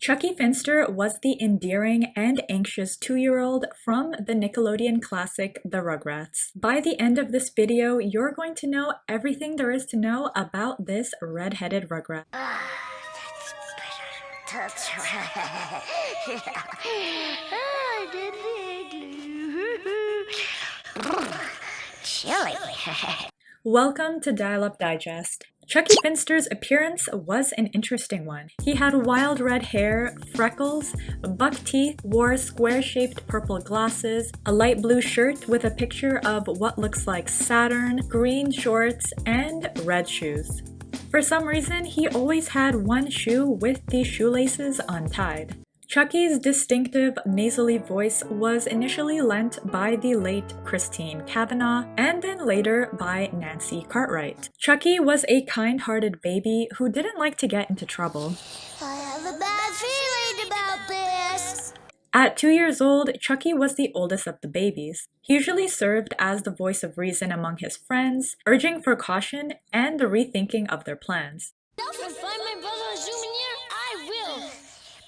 Chuckie Finster was the endearing and anxious 2-year-old from the Nickelodeon classic The Rugrats. By the end of this video, you're going to know everything there is to know about this red-headed Rugrat. That's right. Chilly. Welcome to Dial-Up Digest. Chuckie Finster's appearance was an interesting one. He had wild red hair, freckles, buck teeth, wore square-shaped purple glasses, a light blue shirt with a picture of what looks like Saturn, green shorts, and red shoes. For some reason, he always had one shoe with the shoelaces untied. Chuckie's distinctive nasally voice was initially lent by the late Christine Cavanaugh and then later by Nancy Cartwright. Chuckie was a kind-hearted baby who didn't like to get into trouble. I have a bad feeling about this. At 2 years old, Chuckie was the oldest of the babies. He usually served as the voice of reason among his friends, urging for caution and the rethinking of their plans. If I find my brother a souvenir, I will.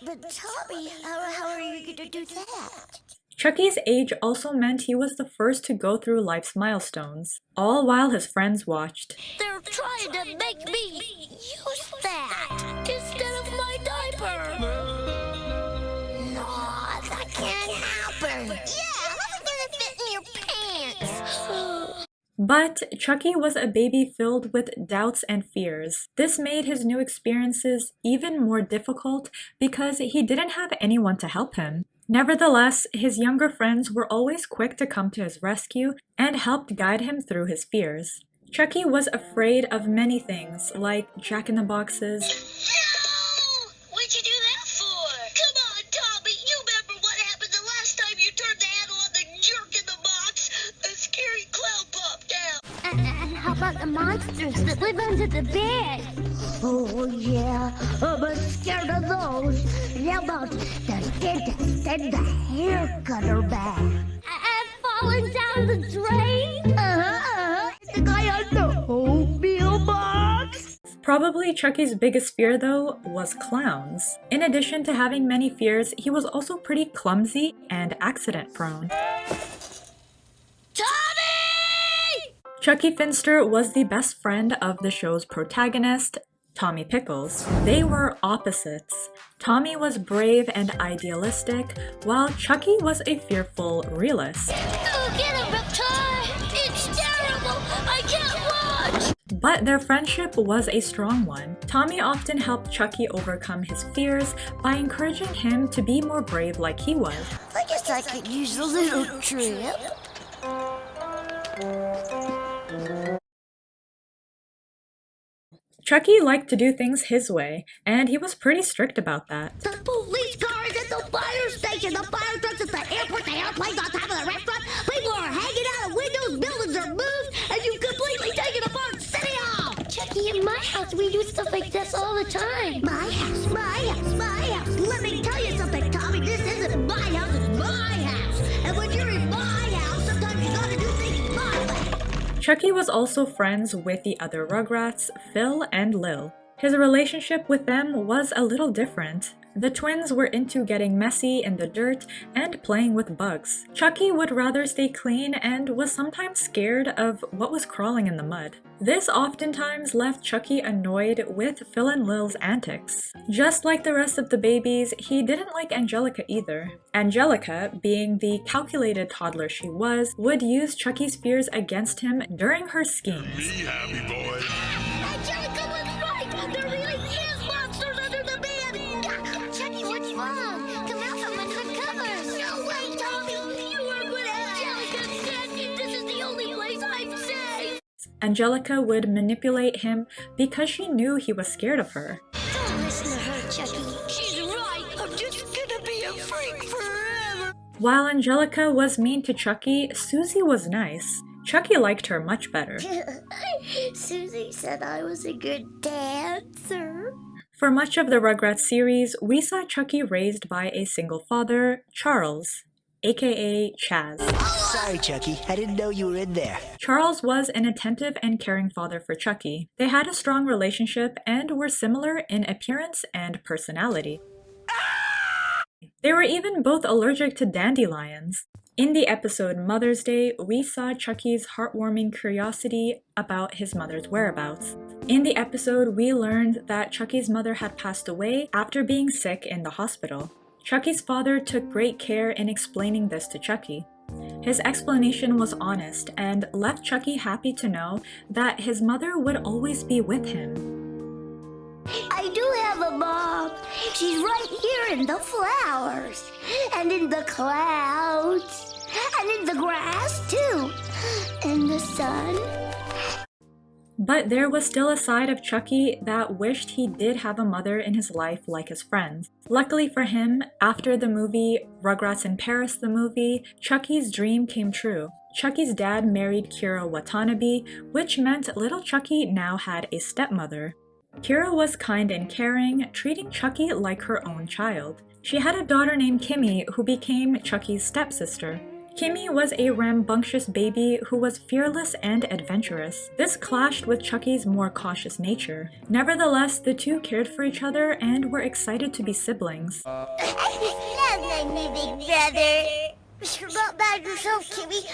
But Tommy, how are you going to do that? Chuckie's age also meant he was the first to go through life's milestones, all while his friends watched. They're trying to make me use that instead of my diaper. No, that can't happen. Yeah, how's it gonna fit in your pants? But Chuckie was a baby filled with doubts and fears. This made his new experiences even more difficult because he didn't have anyone to help him. Nevertheless, his younger friends were always quick to come to his rescue and helped guide him through his fears. Chuckie was afraid of many things, like jack-in-the-boxes. No! What'd you do that for? Come on, Tommy. You remember what happened the last time you turned the handle on the jerk in the box? A scary clown popped out. And how about the monsters that live under the bed? Oh, yeah, I'm scared of those. How about the dentist and the hair cutter bag? And falling down the drain? The guy on the oatmeal box? Probably Chuckie's biggest fear, though, was clowns. In addition to having many fears, he was also pretty clumsy and accident-prone. Tommy! Chuckie Finster was the best friend of the show's protagonist, Tommy Pickles. They were opposites. Tommy was brave and idealistic, while Chuckie was a fearful realist. Oh, get him, Reptar! It's terrible! I can't watch! But their friendship was a strong one. Tommy often helped Chuckie overcome his fears by encouraging him to be more brave like he was. I guess I could use a little trip. Chuckie liked to do things his way, and he was pretty strict about that. The police car is at the fire station, the fire truck's at the airport, the airplane's on top of the restaurant, people are hanging out of windows, buildings are moved, and you've completely taken apart City Hall! Chuckie, in my house, we do stuff like this all the time. My house, my house, my house. Let me tell you something, Tommy, this isn't my house, it's my house. And when you're in my house, sometimes you gotta do things my way. Chuckie was also friends with the other Rugrats, Phil and Lil. His relationship with them was a little different. The twins were into getting messy in the dirt and playing with bugs. Chuckie would rather stay clean and was sometimes scared of what was crawling in the mud. This oftentimes left Chuckie annoyed with Phil and Lil's antics. Just like the rest of the babies, he didn't like Angelica either. Angelica, being the calculated toddler she was, would use Chuckie's fears against him during her schemes. Me happy boy. Angelica was right! There really is monsters under the bed! Chuckie, what's wrong? Come out from under the covers! No way, Tommy! You are what Angelica said! This is the only place I'm safe! Angelica would manipulate him because she knew he was scared of her. Don't listen to her, Chuckie. She's right! I'm just gonna be a freak forever! While Angelica was mean to Chuckie, Susie was nice. Chuckie liked her much better. Susie said I was a good dancer. For much of the Rugrats series, we saw Chuckie raised by a single father, Charles, aka Chaz. Sorry, Chuckie. I didn't know you were in there. Charles was an attentive and caring father for Chuckie. They had a strong relationship and were similar in appearance and personality. Ah! They were even both allergic to dandelions. In the episode Mother's Day, we saw Chucky's heartwarming curiosity about his mother's whereabouts. In the episode, we learned that Chucky's mother had passed away after being sick in the hospital. Chucky's father took great care in explaining this to Chucky. His explanation was honest and left Chucky happy to know that his mother would always be with him. I do have a mom. She's right here in the flowers, and in the clouds, and in the grass too, and the sun. But there was still a side of Chucky that wished he did have a mother in his life like his friends. Luckily for him, after the movie Rugrats in Paris the movie, Chucky's dream came true. Chucky's dad married Kira Watanabe, which meant little Chucky now had a stepmother. Kira was kind and caring, treating Chucky like her own child. She had a daughter named Kimmy who became Chucky's stepsister. Kimmy was a rambunctious baby who was fearless and adventurous. This clashed with Chucky's more cautious nature. Nevertheless, the two cared for each other and were excited to be siblings. Love my big brother. You're not bad yourself, Kimmy.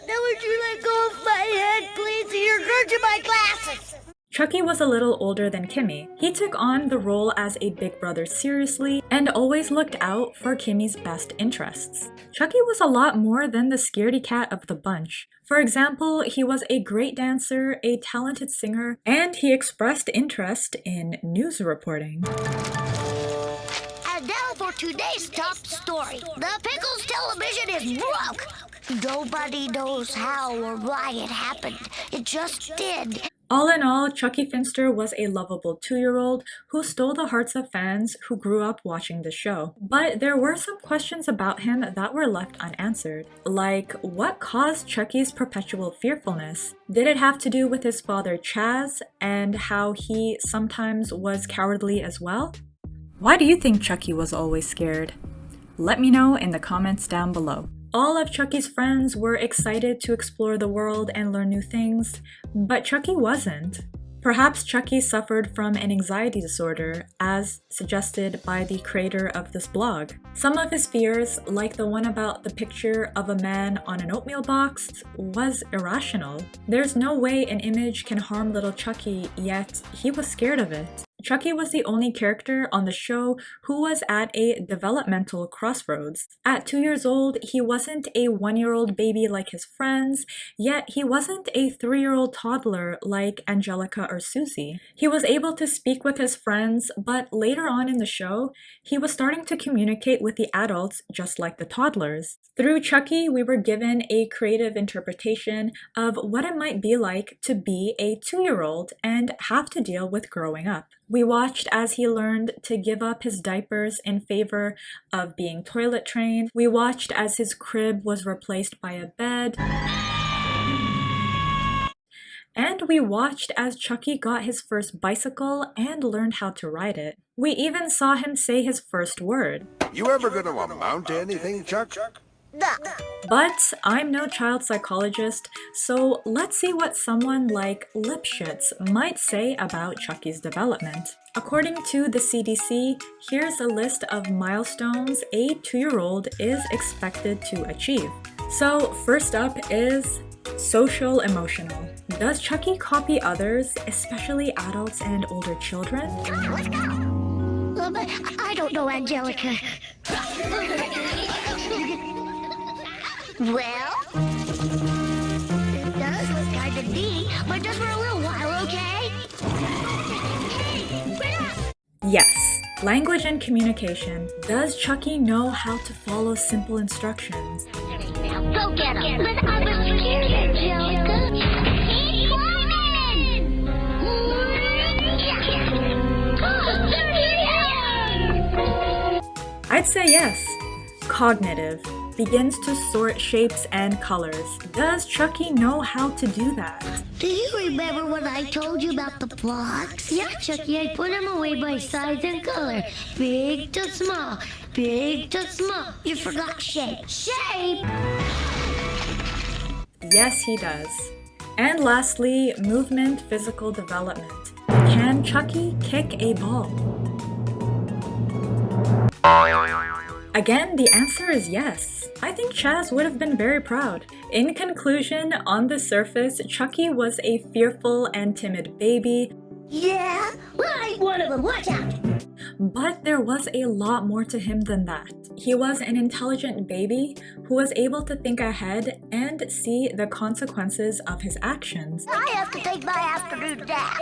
Now would you let go of my head, please? You're grudging my glasses. Chucky was a little older than Kimmy. He took on the role as a big brother seriously and always looked out for Kimmy's best interests. Chucky was a lot more than the scaredy cat of the bunch. For example, he was a great dancer, a talented singer, and he expressed interest in news reporting. And now for today's top story. The Pickles television is broke. Nobody knows how or why it happened. It just did. All in all, Chuckie Finster was a lovable 2-year-old who stole the hearts of fans who grew up watching the show. But there were some questions about him that were left unanswered. Like, what caused Chucky's perpetual fearfulness? Did it have to do with his father Chaz and how he sometimes was cowardly as well? Why do you think Chucky was always scared? Let me know in the comments down below. All of Chucky's friends were excited to explore the world and learn new things, but Chucky wasn't. Perhaps Chucky suffered from an anxiety disorder, as suggested by the creator of this blog. Some of his fears, like the one about the picture of a man on an oatmeal box, was irrational. There's no way an image can harm little Chucky, yet he was scared of it. Chucky was the only character on the show who was at a developmental crossroads. At 2 years old, he wasn't a 1-year-old baby like his friends, yet he wasn't a 3-year-old toddler like Angelica or Susie. He was able to speak with his friends, but later on in the show, he was starting to communicate with the adults just like the toddlers. Through Chucky, we were given a creative interpretation of what it might be like to be a 2-year-old and have to deal with growing up. We watched as he learned to give up his diapers in favor of being toilet trained. We watched as his crib was replaced by a bed. And we watched as Chucky got his first bicycle and learned how to ride it. We even saw him say his first word. You ever gonna amount to anything, Chuck? No. But I'm no child psychologist, so let's see what someone like Lipschitz might say about Chucky's development. According to the CDC, here's a list of milestones a 2-year-old is expected to achieve. So first up is social emotional. Does Chucky copy others, especially adults and older children? Let's go. I don't know, Angelica. Well, it does look kind of neat, but just for a little while, okay? Yes. Language and communication. Does Chucky know how to follow simple instructions? Go get him. But I was scared, Angelica. Keep climbing! I'd say yes. Cognitive. Begins to sort shapes and colors. Does Chucky know how to do that? Do you remember what I told you about the blocks? Yeah, Chucky, I put them away by size and color. Big to small, big to small. You forgot shape. Shape! Yes, he does. And lastly, movement, physical development. Can Chucky kick a ball? Again, the answer is yes. I think Chaz would have been very proud. In conclusion, on the surface, Chuckie was a fearful and timid baby, Yeah? Well, I ain't one of them. Watch out! but there was a lot more to him than that. He was an intelligent baby who was able to think ahead and see the consequences of his actions. I have to take my afternoon nap.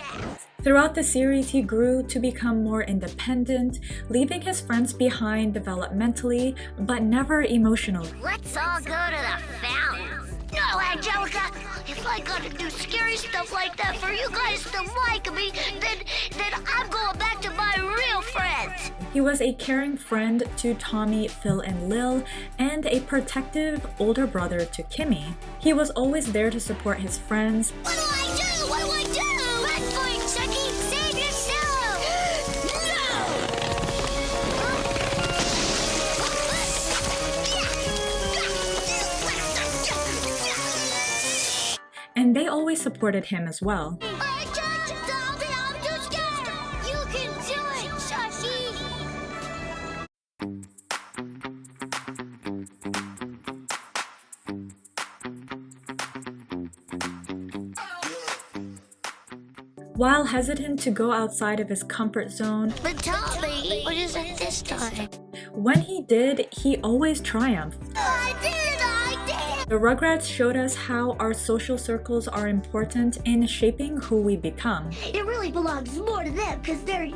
Throughout the series, he grew to become more independent, leaving his friends behind developmentally, but never emotionally. Let's all go to the fountain. No, Angelica, if I gotta do scary stuff like that for you guys to like me, then I'm going back to my real friends. He was a caring friend to Tommy, Phil, and Lil, and a protective older brother to Kimmy. He was always there to support his friends, What do I do? What do I do? Run for it, Chuckie! Save yourself! and they always supported him as well. I'm too scared! You can do it, Chuckie! While hesitant to go outside of his comfort zone, But Tommy, what is it this time? when he did, he always triumphed. I did it! The Rugrats showed us how our social circles are important in shaping who we become. It really belongs more to them because they're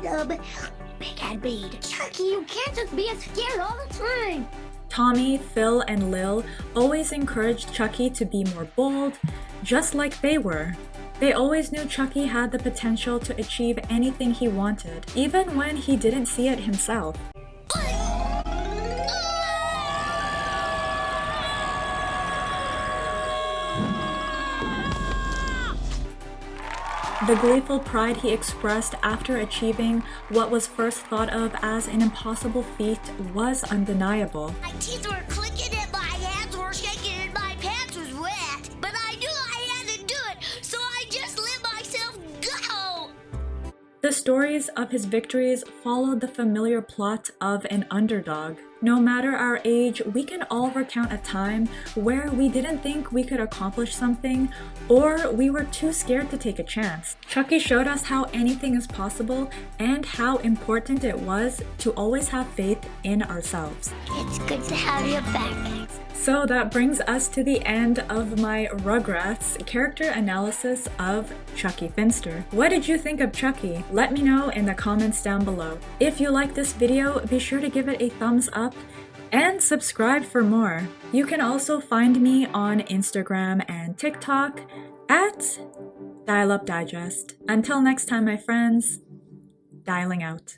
big and bead. Chuckie, you can't just be scared all the time. Tommy, Phil, and Lil always encouraged Chuckie to be more bold, just like they were. They always knew Chuckie had the potential to achieve anything he wanted, even when he didn't see it himself. The gleeful pride he expressed after achieving what was first thought of as an impossible feat was undeniable. My teeth were clicking and my hands were shaking and my pants was wet. But I knew I had to do it, so I just let myself go. The stories of his victories followed the familiar plot of an underdog. No matter our age, we can all recount a time where we didn't think we could accomplish something, or we were too scared to take a chance. Chuckie showed us how anything is possible and how important it was to always have faith in ourselves. It's good to have you back. So that brings us to the end of my Rugrats character analysis of Chuckie Finster. What did you think of Chuckie? Let me know in the comments down below. If you like this video, be sure to give it a thumbs up and subscribe for more. You can also find me on Instagram and TikTok at dialupdigest. Until next time, my friends, dialing out.